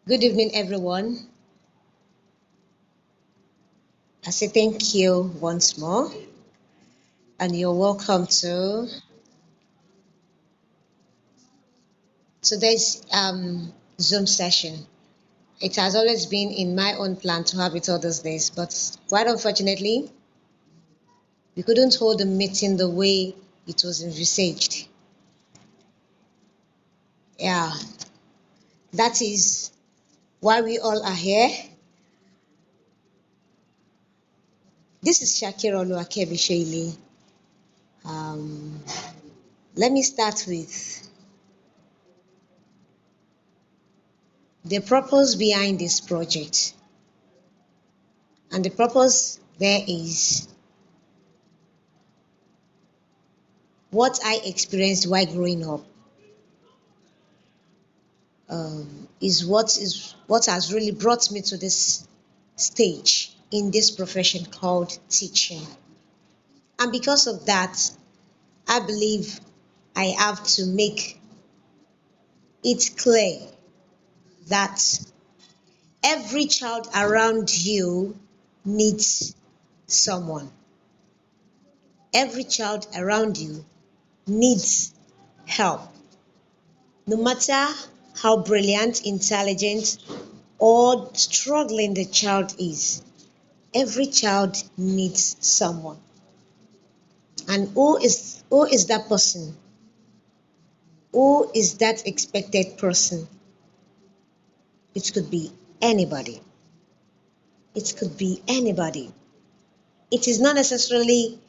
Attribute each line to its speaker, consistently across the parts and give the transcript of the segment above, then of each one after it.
Speaker 1: Good evening, everyone. I say thank you once more, and you're welcome to today's Zoom session. It has always been in my own plan to have it all those days, but quite unfortunately, we couldn't hold the meeting the way it was envisaged. Yeah, that is why we all are here. This is Shakira Oluwakebishaile. Um, Let me start with the purpose behind this project. And the purpose there is what I experienced while growing up is what has really brought me to this stage in this profession called teaching. And because of that, I believe I have to make it clear that every child around you needs someone. Every child around you needs help. No matter how brilliant, intelligent, or struggling the child is, every child needs someone. And who is that person? Who is that expected person? It could be anybody. It could be anybody. It is not necessarily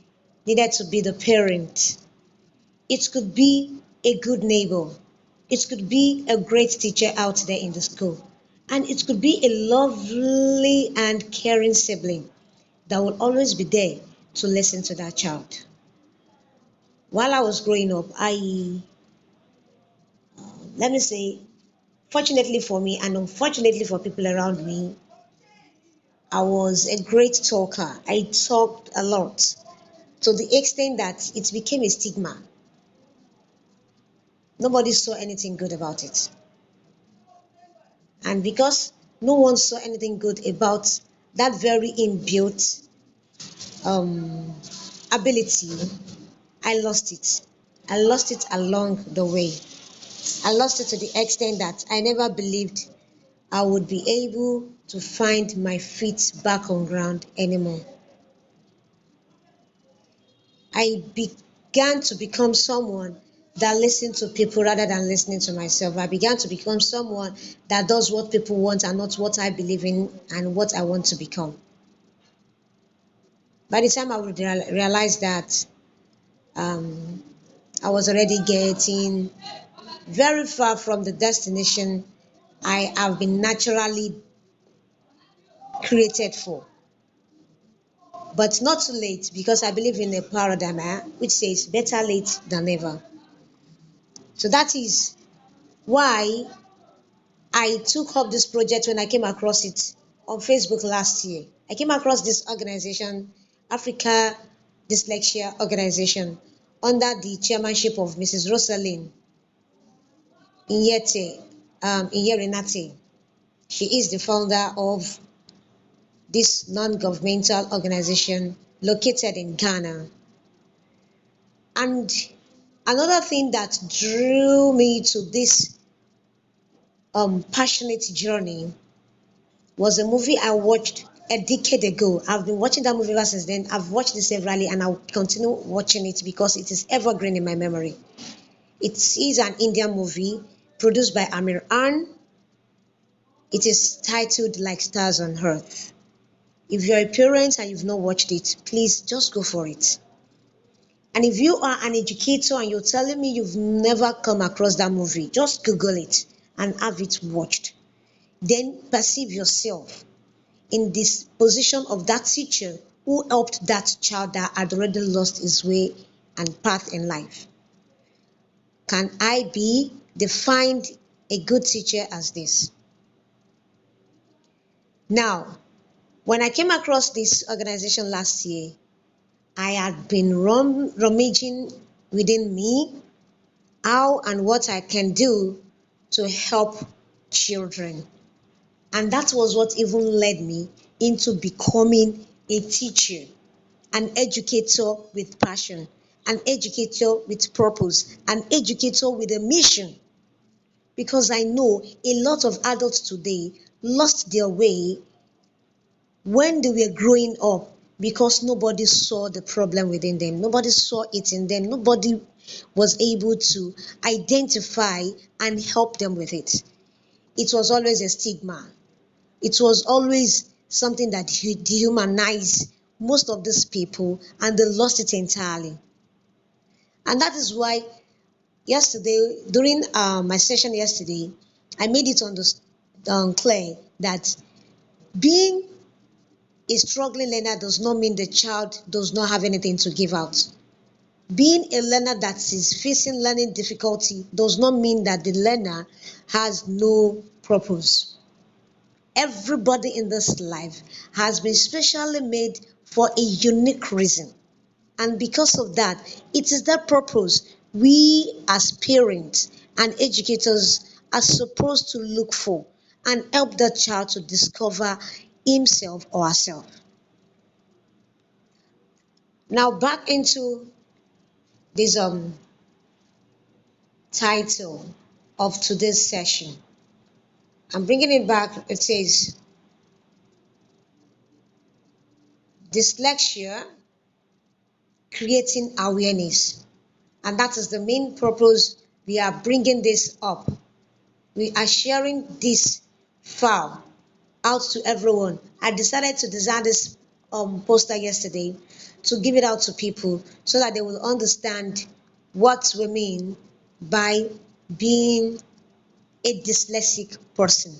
Speaker 1: needed to be the parent. It could be a good neighbor. It could be a great teacher out there in the school. And it could be a lovely and caring sibling that will always be there to listen to that child. While I was growing up, let me say, fortunately for me and unfortunately for people around me, I was a great talker. I talked a lot to the extent that it became a stigma. Nobody saw anything good about it. And because no one saw anything good about that very inbuilt um, ability, I lost it. I lost it along the way. I lost it to the extent that I never believed I would be able to find my feet back on ground anymore. I began to become someone that listened to people rather than listening to myself. I began to become someone that does what people want and not what I believe in and what I want to become. By the time I would realize that, um, I was already getting very far from the destination I have been naturally created for. But not too late because I believe in a paradigm which says better late than never. So that is why I took up this project when I came across it on Facebook last year. I came across this organization, Africa Dyslexia Organization, under the chairmanship of Mrs. Rosalind Inyete, Inyerinate. She is the founder of this non-governmental organization located in Ghana. And another thing that drew me to this passionate journey was a movie I watched a decade ago. I've been watching that movie ever since then. I've watched it severally and I'll continue watching it because it is evergreen in my memory. It is an Indian movie produced by Amir Khan. It is titled Like Stars on Earth. If you're a parent and you've not watched it, please just go for it. And if you are an educator and you're telling me you've never come across that movie, just Google it and have it watched. Then perceive yourself in this position of that teacher who helped that child that had already lost his way and path in life. Can I be defined a good teacher as this? Now, when I came across this organization last year, I had been rummaging within me how and what I can do to help children. And that was what even led me into becoming a teacher, an educator with passion, an educator with purpose, an educator with a mission. Because I know a lot of adults today lost their way when they were growing up because nobody saw the problem within them. Nobody saw it in them. Nobody was able to identify and help them with it. It was always a stigma. It was always something that dehumanized most of these people, and they lost it entirely. And that is why yesterday, during my session yesterday, I made it clear that being a struggling learner does not mean the child does not have anything to give out. Being a learner that is facing learning difficulty does not mean that the learner has no purpose. Everybody in this life has been specially made for a unique reason. And because of that, it is that purpose we as parents and educators are supposed to look for and help that child to discover himself or herself. Now back into this title of today's session. I'm bringing it back. It says dyslexia, creating awareness. And that is the main purpose we are bringing this up. We are sharing this file out to everyone. I decided to design this poster yesterday to give it out to people so that they will understand what we mean by being a dyslexic person.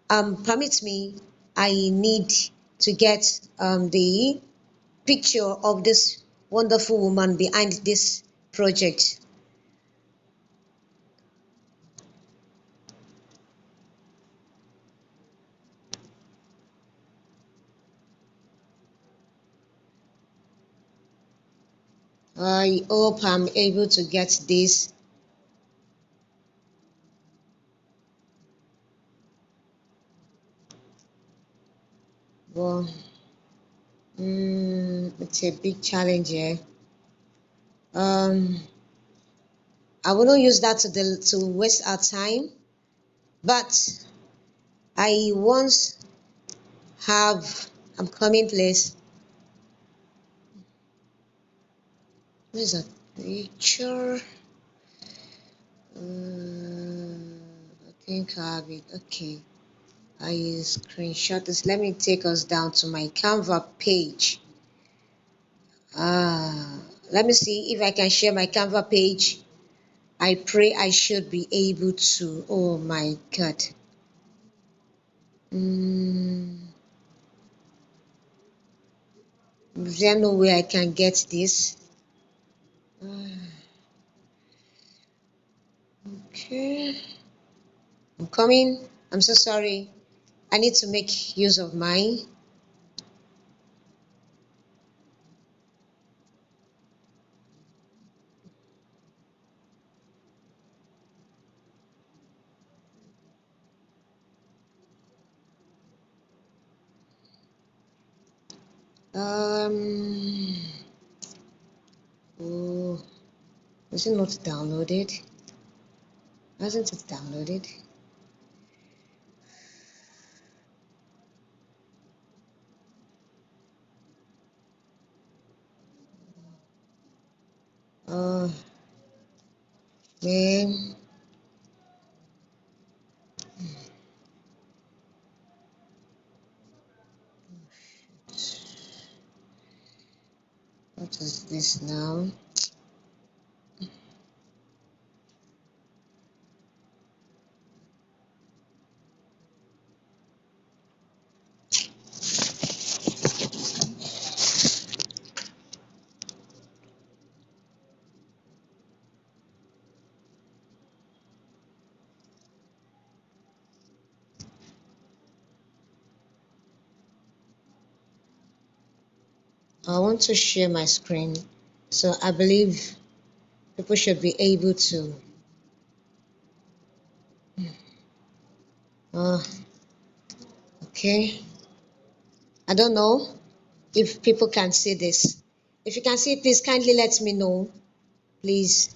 Speaker 1: Permit me, I need to get the picture of this wonderful woman behind this project. I hope I'm able to get this. Well, it's a big challenge here. I wouldn't use that to waste our time, but I once have. I'm coming, please. Where's that picture? I think I have it. Okay. I screenshot this. Let me take us down to my Canva page. Let me see if I can share my Canva page. I pray I should be able to. Oh my God. Is there no way I can get this? Okay. I'm coming. I'm so sorry. I need to make use of mine. Oh, is it not downloaded? Hasn't it downloaded? Oh, man. What is this now? I want to share my screen, so I believe people should be able to. Uh, okay. I don't know if people can see this. If you can see it, please kindly let me know, please.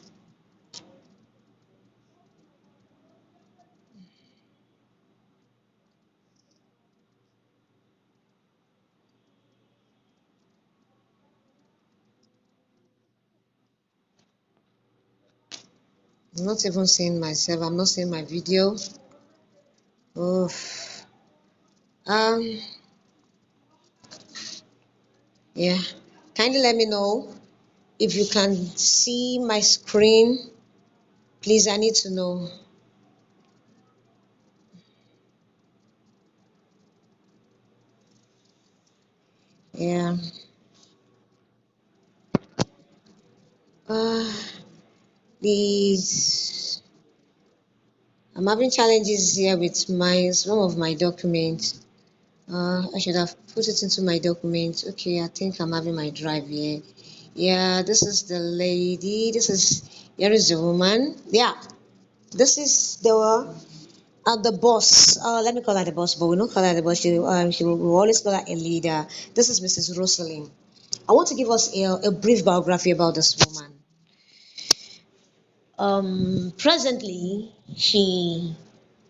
Speaker 1: I'm not even seeing myself. I'm not seeing my video. Oh, um, yeah. Kindly let me know if you can see my screen. Please, I need to know. Yeah. Uh, these I'm having challenges here with my some of my documents. I should have put it into my documents. Okay, I think I'm having my drive here. Yeah, this is the lady. Here is the woman. Yeah, this is the boss. Let me call her the boss, but we don't call her the boss. We always call her a leader. This is Mrs. Rosalind. I want to give us a brief biography about this woman. Presently, she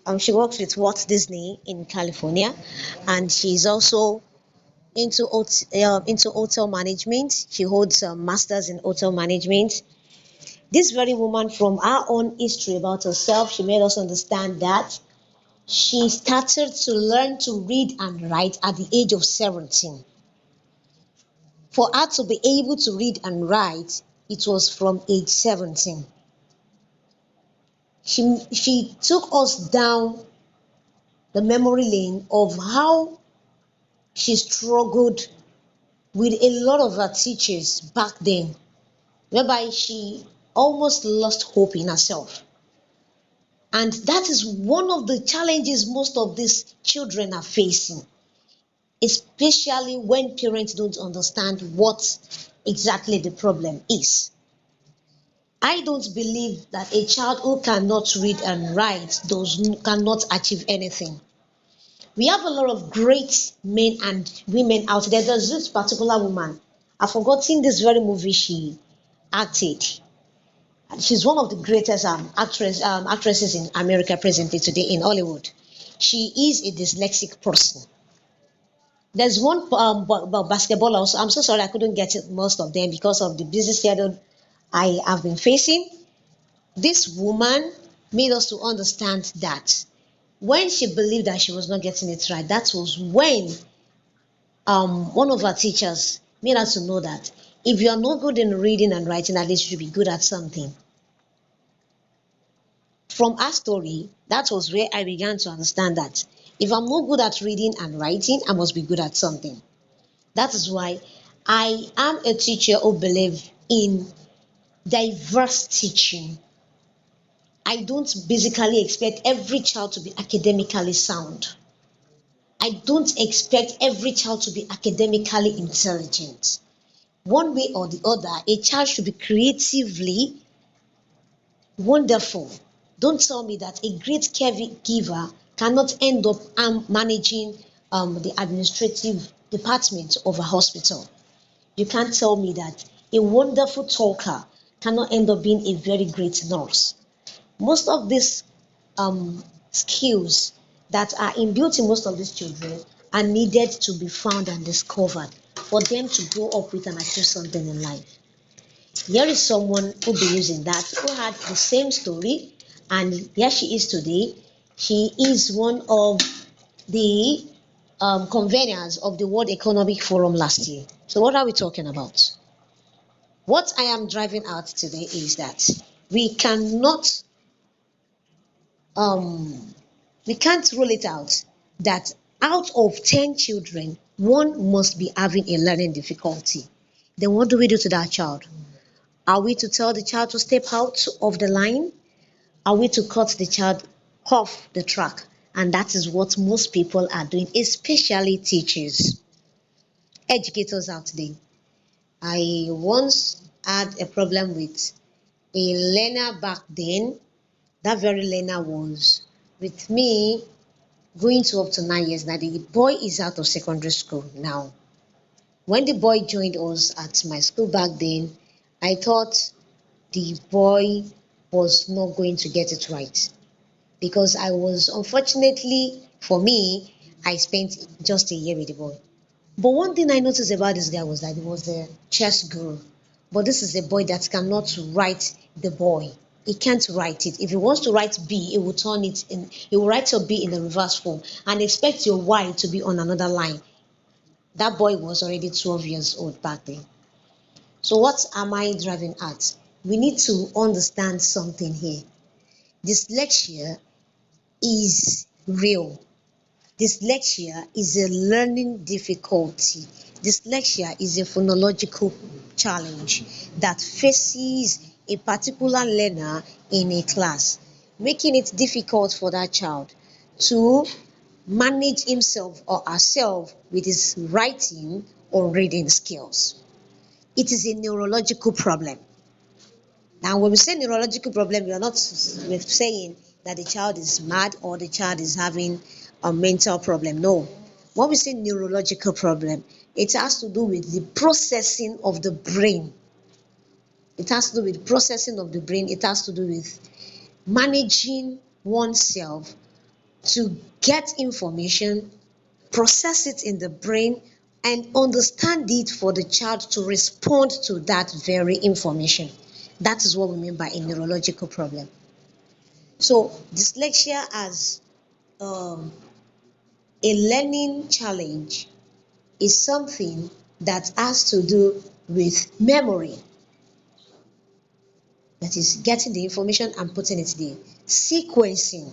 Speaker 1: works with Walt Disney in California, and she's also into hotel management. She holds a master's in hotel management. This very woman, from her own history about herself, she made us understand that she started to learn to read and write at the age of 17. For her to be able to read and write, it was from age 17. She took us down the memory lane of how she struggled with a lot of her teachers back then, whereby she almost lost hope in herself. And that is one of the challenges most of these children are facing, especially when parents don't understand what exactly the problem is. I don't believe that a child who cannot read and write cannot achieve anything. We have a lot of great men and women out there. There's this particular woman. I've forgotten this very movie she acted. She's one of the greatest actresses in America presently today in Hollywood. She is a dyslexic person. There's one basketballer also. I'm so sorry I couldn't get it, most of them because of the busy schedule I have been facing. This woman made us to understand that when she believed that she was not getting it right, that was when one of our teachers made us to know that if you are not good in reading and writing, at least you should be good at something. From our story, that was where I began to understand that if I'm not good at reading and writing, I must be good at something. That is why I am a teacher who believes in diverse teaching. I don't basically expect every child to be academically sound. I don't expect every child to be academically intelligent. One way or the other, a child should be creatively wonderful. Don't tell me that a great caregiver cannot end up managing the administrative department of a hospital. You can't tell me that a wonderful talker cannot end up being a very great nurse. Most of these skills that are inbuilt in most of these children are needed to be found and discovered for them to grow up with and achieve something in life. Here is someone who believes in that, who had the same story, and here she is today. She is one of the conveners of the World Economic Forum last year. So, what are we talking about? What I am driving at today is that we cannot, um, we can't rule it out that out of 10 children, one must be having a learning difficulty. Then, what do we do to that child? Are we to tell the child to step out of the line? Are we to cut the child off the track? And that is what most people are doing, especially teachers, educators out there. I once had a problem with a learner back then. That very learner was with me going to up to 9 years now. The boy is out of secondary school now. When the boy joined us at my school back then, I thought the boy was not going to get it right, because I was, unfortunately for me, I spent just a year with the boy. But one thing I noticed about this guy was that he was a chess guru. But this is a boy that cannot write the boy. He can't write it. If he wants to write B, he will turn it in, he will write your B in the reverse form and expect your Y to be on another line. That boy was already 12 years old back then. So what am I driving at? We need to understand something here. Dyslexia is real. Dyslexia is a learning difficulty. Dyslexia is a phonological challenge that faces a particular learner in a class, making it difficult for that child to manage himself or herself with his writing or reading skills. It is a neurological problem. Now, when we say neurological problem, we are not saying that the child is mad or the child is having a mental problem. No. When we say neurological problem, it has to do with the processing of the brain. It has to do with processing of the brain. It has to do with managing oneself to get information, process it in the brain, and understand it for the child to respond to that very information. That is what we mean by a neurological problem. So dyslexia as a learning challenge is something that has to do with memory. That is getting the information and putting it there. Sequencing,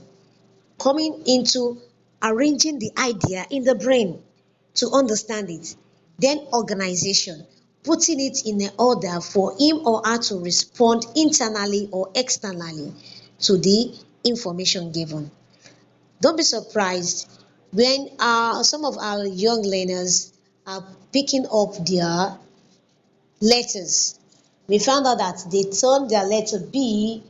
Speaker 1: coming into arranging the idea in the brain to understand it. Then organization, putting it in an order for him or her to respond internally or externally to the information given. Don't be surprised when some of our young learners are picking up their letters. We found out that they turn their letter B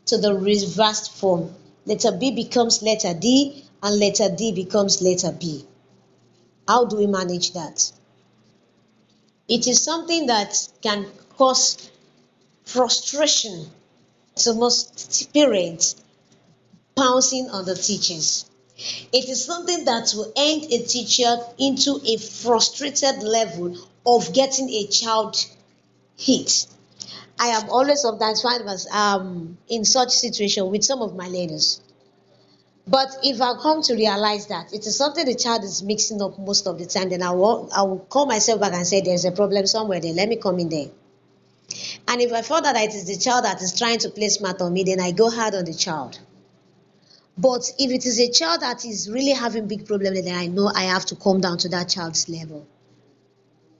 Speaker 1: to the reversed form. Letter B becomes letter D and letter D becomes letter B. How do we manage that? It is something that can cause frustration to most parents pouncing on the teachers. It is something that will end a teacher into a frustrated level of getting a child hit. I am always sometimes find myself in such situation with some of my learners. But if I come to realize that it is something the child is mixing up most of the time, then I will call myself back and say there's a problem somewhere there. Let me come in there. And if I find that it is the child that is trying to play smart on me, then I go hard on the child. But if it is a child that is really having big problem, then I know I have to come down to that child's level.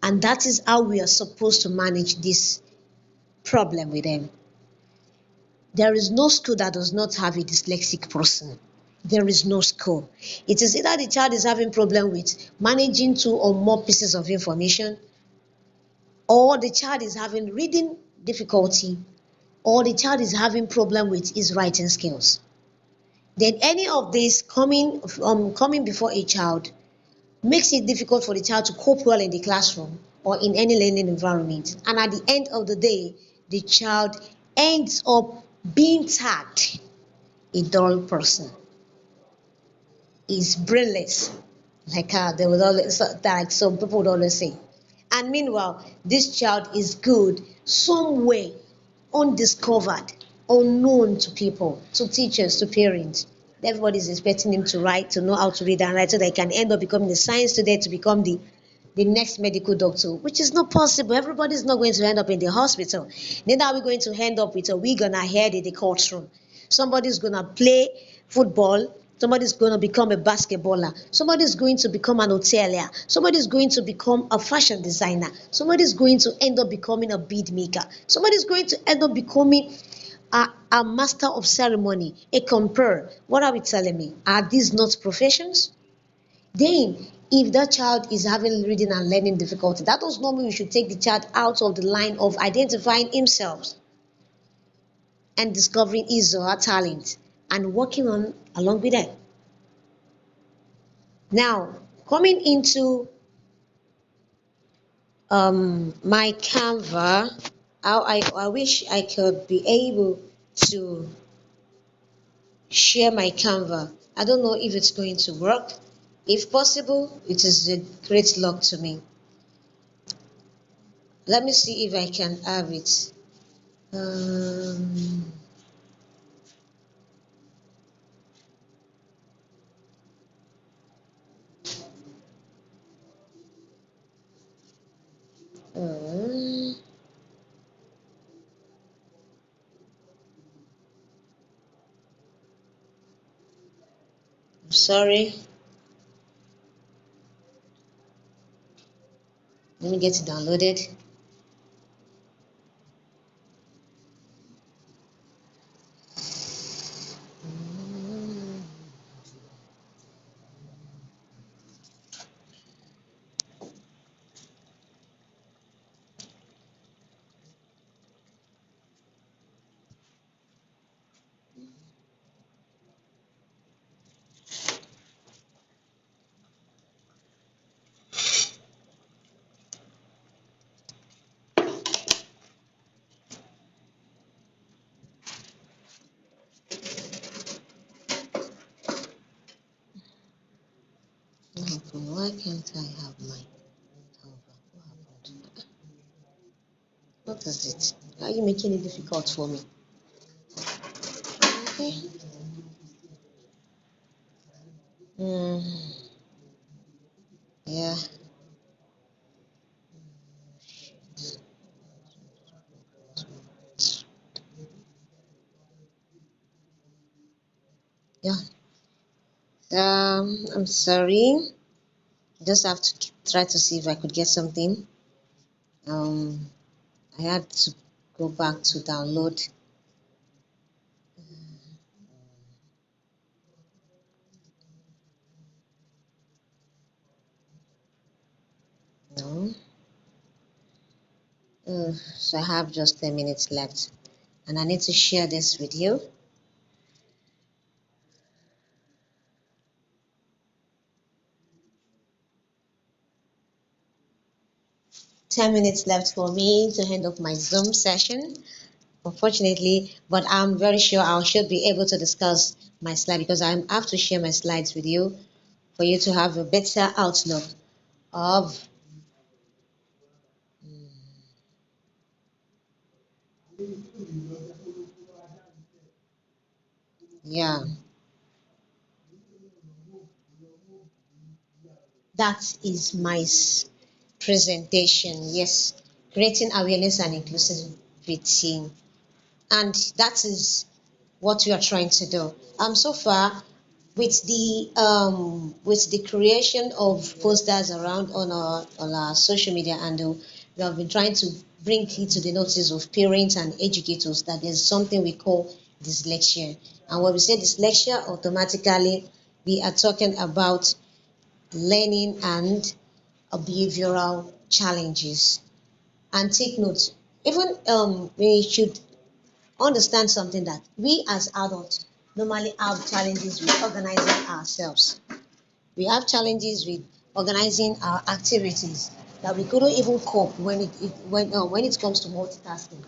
Speaker 1: And that is how we are supposed to manage this problem with them. There is no school that does not have a dyslexic person. There is no school. It is either the child is having problem with managing two or more pieces of information, or the child is having reading difficulty, or the child is having problem with his writing skills. Then any of this coming before a child makes it difficult for the child to cope well in the classroom or in any learning environment. And at the end of the day, the child ends up being tagged a dull person. Is brainless, like they would always, like some people would always say. And meanwhile, this child is good somewhere, undiscovered, unknown to people, to teachers, to parents. Everybody is expecting him to write, to know how to read and write, so they can end up becoming a science student, to become the next medical doctor, which is not possible. Everybody is not going to end up in the hospital. Then are we going to end up with a wig on our head in the courtroom? Somebody's going to play football. Somebody's going to become a basketballer. Somebody's going to become an hotelier. Somebody's going to become a fashion designer. Somebody's going to end up becoming a bead maker. Somebody's going to end up becoming a master of ceremony, a compere. What are we telling me? Are these not professions? Then, if that child is having reading and learning difficulty, that does not mean we should take the child out of the line of identifying himself and discovering his or her talent and working on along with them. Now, coming into my Canva, I wish I could be able to share my Canva. I don't know if it's going to work. If possible, it is a great luck to me. Let me see if I can have it. Um, um, sorry, let me get it downloaded. What happened? Why can't I have my Canva? What happened? What is it? Are you making it difficult for me? Okay. Yeah. Yeah. I'm sorry. Just have to try to see if I could get something. Um, I had to go back to download. No. So I have just 10 minutes left, and I need to share this with you. 10 minutes left for me to end up my Zoom session, unfortunately, but I'm very sure I should be able to discuss my slide because I have to share my slides with you for you to have a better outlook of, yeah, that is my presentation. Yes, creating awareness and inclusivity, and that is what we are trying to do. So far, with the creation of posters around on our social media handle, we have been trying to bring it to the notice of parents and educators that there's something we call dyslexia. And when we say dyslexia, automatically we are talking about learning and behavioral challenges. And take note, even we should understand something, that we as adults normally have challenges with organizing ourselves. We have challenges with organizing our activities that we couldn't even cope when it comes to multitasking.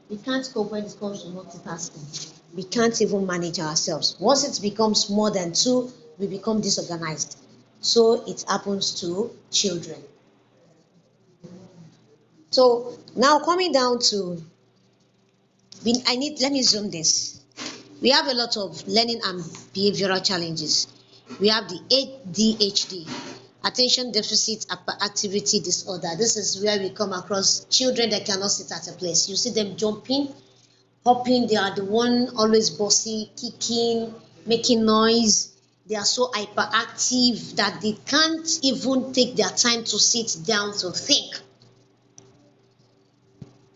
Speaker 1: We can't cope when it comes to multitasking. We can't even manage ourselves. Once it becomes more than two, we become disorganized. So it happens to children. So now coming down to, let me zoom this. We have a lot of learning and behavioral challenges. We have the ADHD, attention deficit activity disorder. This is where we come across children that cannot sit at a place. You see them jumping, hopping, they are the one always bossy, kicking, making noise. They are so hyperactive that they can't even take their time to sit down to think.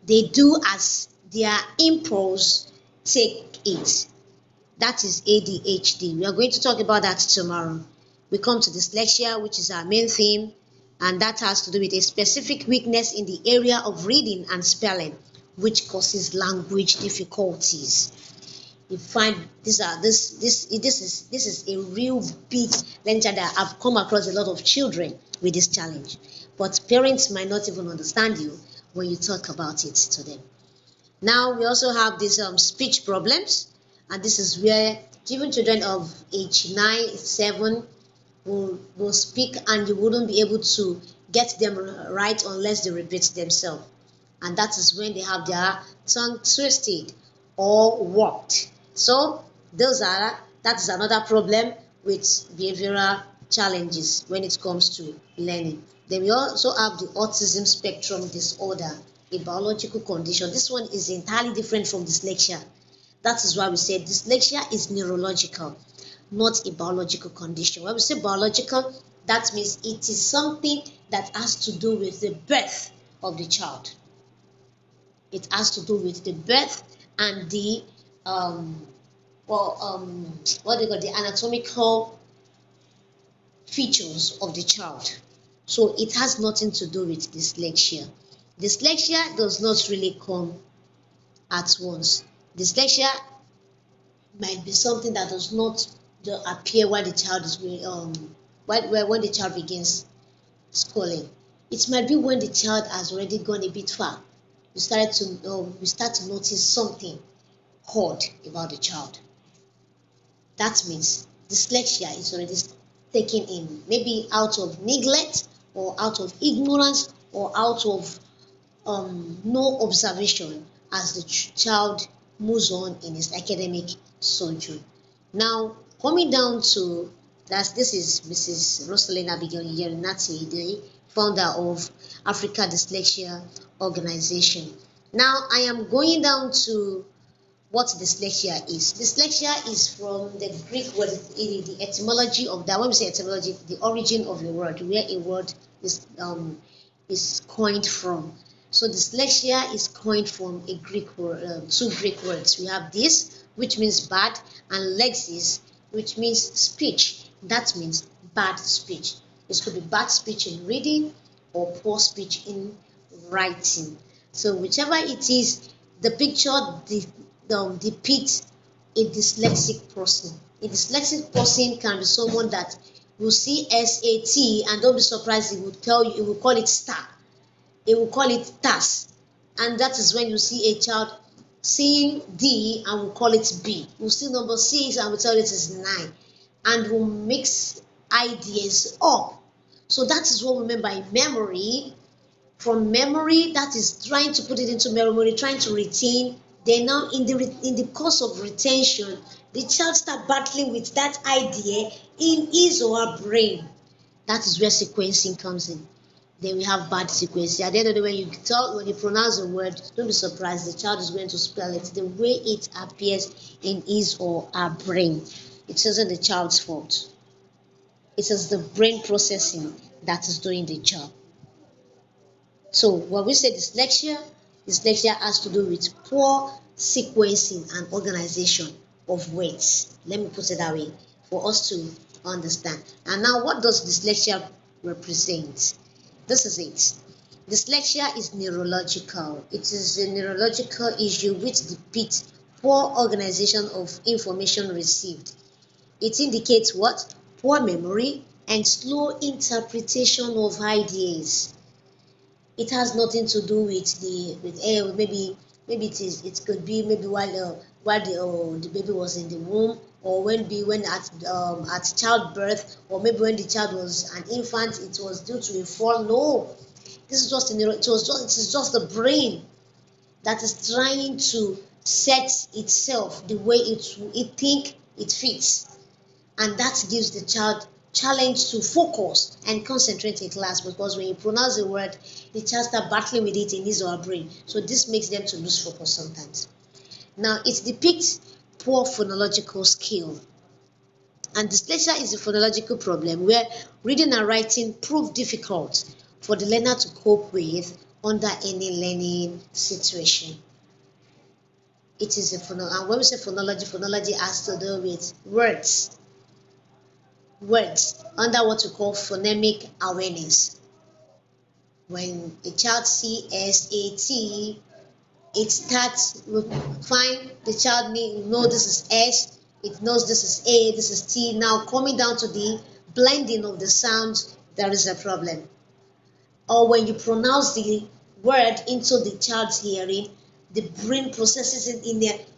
Speaker 1: They do as their impulse take it. That is ADHD. We are going to talk about that tomorrow. We come to dyslexia, which is our main theme, and that has to do with a specific weakness in the area of reading and spelling, which causes language difficulties. you find this is a real big learning challenge that I've come across a lot of children with this challenge. But parents might not even understand you when you talk about it to them. Now we also have these speech problems, and this is where even children of age 9, 7 will speak, and you wouldn't be able to get them right unless they repeat themselves. And that is when they have their tongue twisted or warped. So that is another problem with behavioral challenges when it comes to learning. Then we also have the autism spectrum disorder, a biological condition. This one is entirely different from dyslexia. That is why we say dyslexia is neurological, not a biological condition. When we say biological, that means it is something that has to do with the birth of the child. It has to do with the birth and the what they call the anatomical features of the child. So it has nothing to do with dyslexia. Dyslexia does not really come at once. Dyslexia might be something that does not appear when the child is when the child begins schooling. It might be when the child has already gone a bit far. We start to notice something odd about the child. That means dyslexia is already taken in, maybe out of neglect or out of ignorance or out of no observation as the child moves on in his academic sojourn. Now, coming down to that, this is Mrs. Rosalind Abigail Yerinati, the founder of Africa Dyslexia Organization. Now, I am going down to what dyslexia is. Dyslexia is from the Greek word, the etymology of that. When we say etymology, the origin of a word, where a word is coined from. So dyslexia is coined from a Greek word, two Greek words. We have this, which means bad, and lexis, which means speech. That means bad speech. It could be bad speech in reading or poor speech in writing. So whichever it is, the picture depicts a dyslexic person. A dyslexic person can be someone that will see SAT and don't be surprised, it will tell you, it will call it star. It will call it TAS. And that is when you see a child seeing D and will call it B. We'll see number 6 and we'll tell it is 9. And we'll mix ideas up. So that is what we mean by memory. From memory, that is trying to put it into memory, trying to retain. Then now in the course of retention, the child start battling with that idea in his or her brain. That is where sequencing comes in. Then we have bad sequencing. At the end of the day, when you pronounce a word, don't be surprised, the child is going to spell it the way it appears in his or her brain. It isn't the child's fault. It is the brain processing that is doing the job. So when we say dyslexia has to do with poor sequencing and organization of words. Let me put it that way for us to understand. And now, what does dyslexia represent? This is it. Dyslexia is neurological. It is a neurological issue which depicts poor organization of information received. It indicates what? Poor memory and slow interpretation of ideas. It has nothing to do with maybe it could be maybe while the baby was in the womb, or when at childbirth, or maybe when the child was an infant, it was due to a fall. No, this is just it is just the brain that is trying to set itself the way it think it fits, and that gives the child challenge to focus and concentrate in class, because when you pronounce a word, the child start battling with it in his or her brain. So this makes them to lose focus sometimes. Now, it depicts poor phonological skill. And dyslexia is a phonological problem where reading and writing prove difficult for the learner to cope with under any learning situation. It is a and when we say phonology has to do with words under what we call phonemic awareness. When a child sees SAT, It starts with fine, the child need know this is S, it knows this is A, this is T. Now coming down to the blending of the sounds, there is a problem. Or when you pronounce the word into the child's hearing, the brain processes it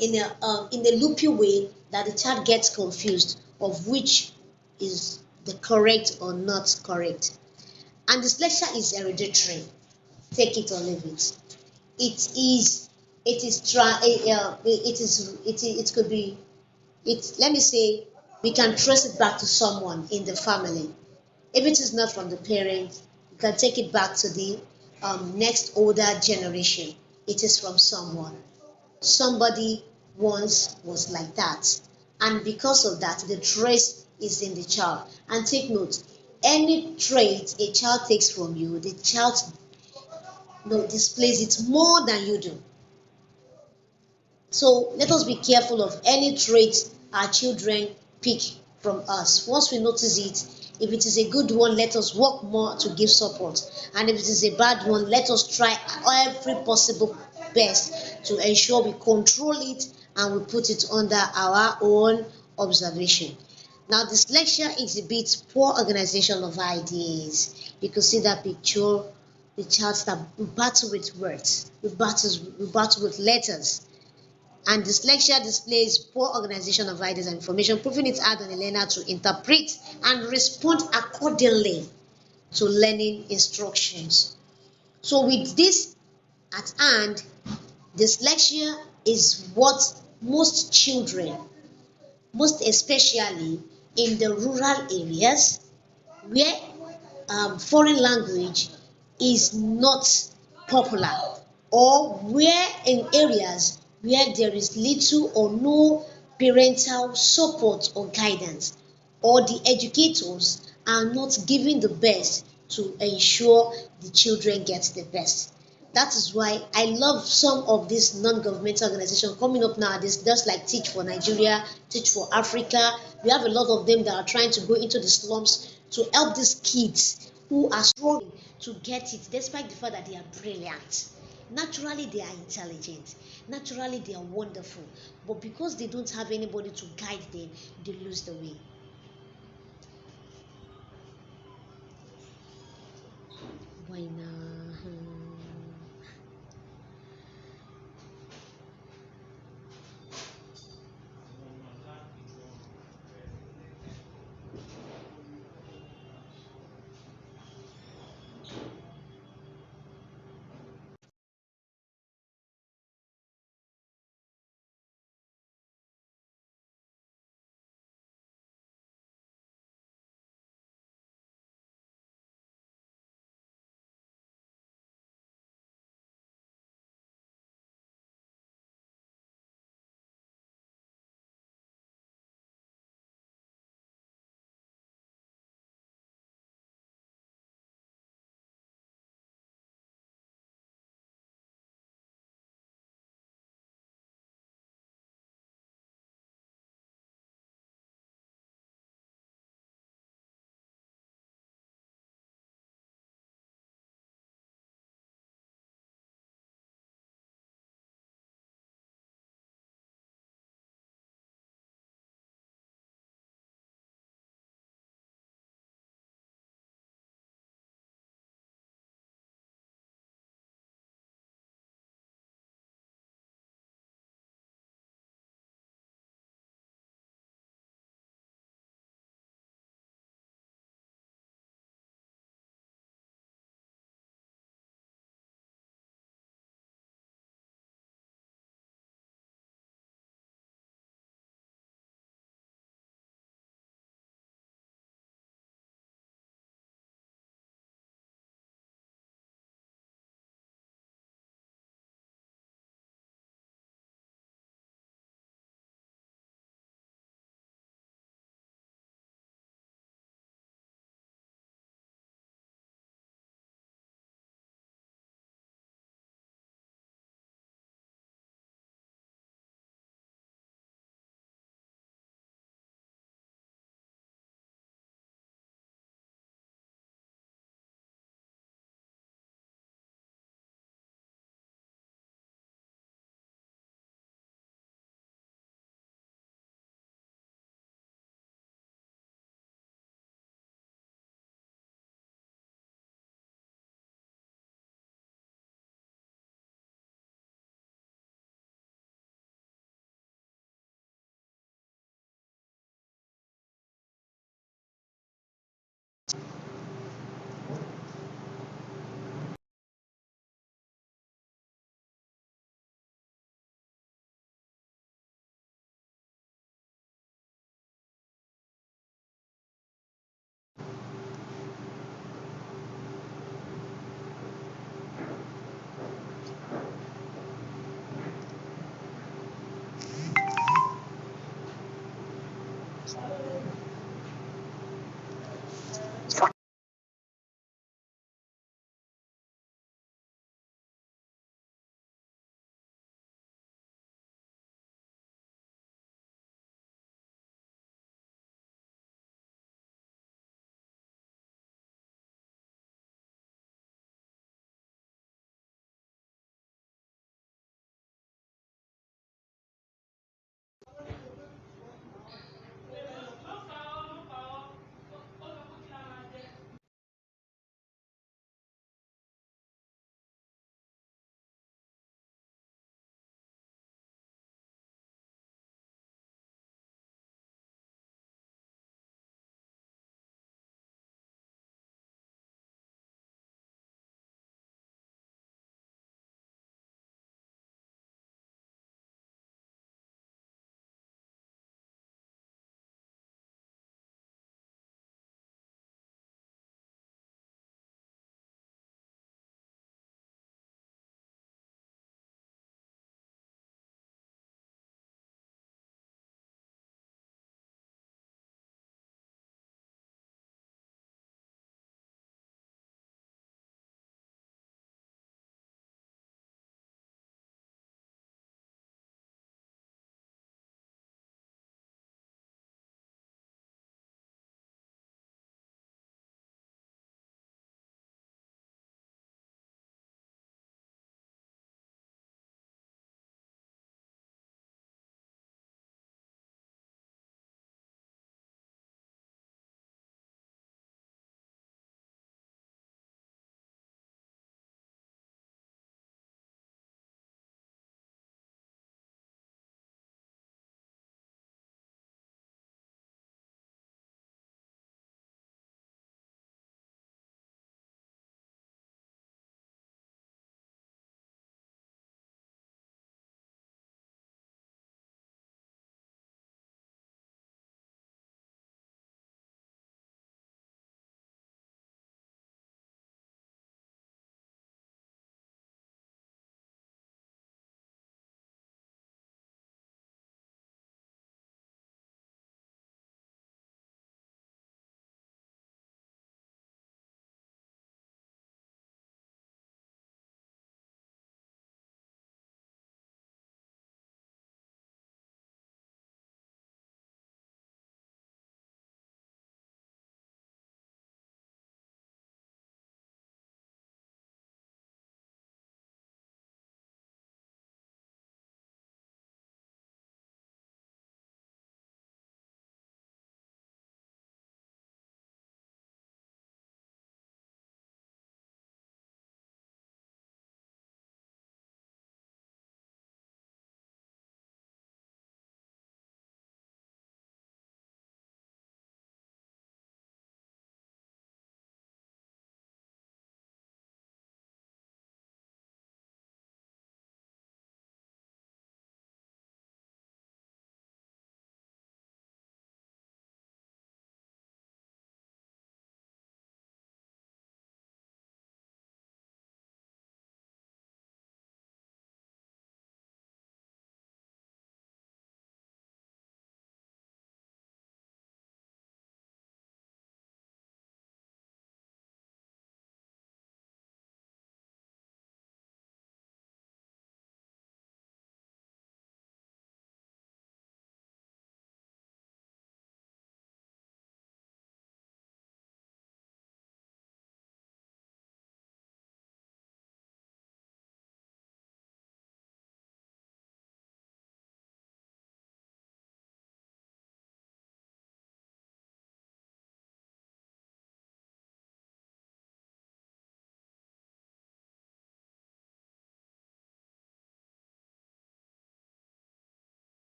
Speaker 1: in a loopy way that the child gets confused of which is the correct or not correct. And dyslexia is hereditary. Take it or leave it. It is it is try it is it could be it let me say we can trace it back to someone in the family. If it is not from the parents, you can take it back to the next older generation. It is from someone. Somebody once was like that. And because of that, the trace is in the child. And take note, any trait a child takes from you, the child displays it more than you do. So let us be careful of any traits our children pick from us. Once we notice it, if it is a good one, let us work more to give support. And if it is a bad one, let us try every possible best to ensure we control it and we put it under our own observation. Now, dyslexia exhibits poor organization of ideas. You can see that picture, the child that we battle with words, we battle with letters, and dyslexia displays poor organization of ideas and information, proving it hard on a learner to interpret and respond accordingly to learning instructions. So, with this at hand, dyslexia is what most children, most especially in the rural areas where foreign language is not popular, or where in areas where there is little or no parental support or guidance, or the educators are not giving the best to ensure the children get the best. That is why I love some of these non-governmental organizations coming up nowadays, just like Teach for Nigeria, Teach for Africa. We have a lot of them that are trying to go into the slums to help these kids who are struggling to get it, despite the fact that they are brilliant. Naturally, they are intelligent. Naturally, they are wonderful. But because they don't have anybody to guide them, they lose the way. Why now?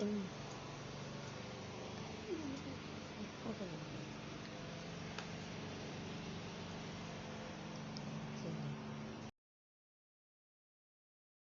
Speaker 1: Mm.